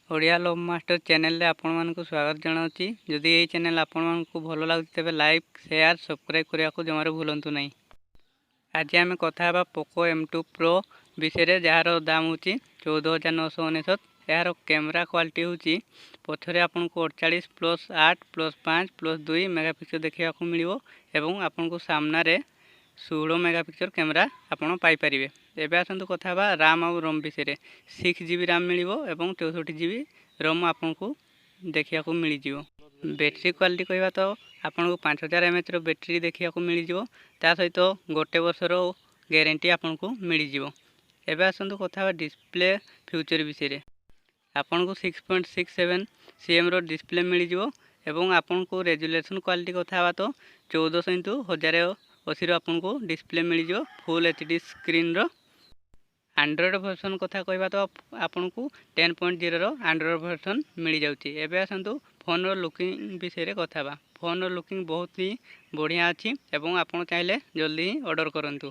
Odia love master channel रे आपण मानकु स्वागत जनाउची। जदि ये चैनल आपण मानकु भलो लागुची तेबे लाइक शेयर सब्सक्राइब करिया को जमारे भूलंतु नहीं। आज आम कथा बा पोको M2 प्रो विषय जार दाम होची 14,999। यार कैमरा क्वालिटी होची पछरे आपन को 48+8+5+2 मेगापिक्सल देखिया को मिलिवो एवं आपन को सामना रे 16 मेगापिक्सल कैमरा आपन पाई परिबे। एबे आसंतु कथा बा RAM और रोम विषय 6GB RAM मिलिवो एवं 64GB रोम आपन को देखिया को मिली जिवो। बैटरी क्वालिटी कहबा तो आपन को 5000 mAh रो बैटरी देखिया को मिली जिवो। ता सहित गोटे वर्षर गारंटी आपन को मिली जिवो। एबे आसंतु कथा बा डिस्प्ले फ्यूचर विषय आपन को 6.67 cm रो डिस्प्ले मिली जिवो एवं आपन को रेजोल्यूशन क्वालिटी कथा बा तो 1400x1080 रो आपन को डिस्प्ले मिली जिवो। फुल HD स्क्रीन रो एंड्रॉइड वर्जन कथा कहबा तो आपन को 10.0 रो एंड्रॉइड वर्जन मिली जाउची। एबे आसंतु फोन रो लुकिंग विषय रे कथा बा। फोन रो लुकिंग बहुत ही बढ़िया अछि एवं आपन चाहिले जल्दी ही ऑर्डर करंतु।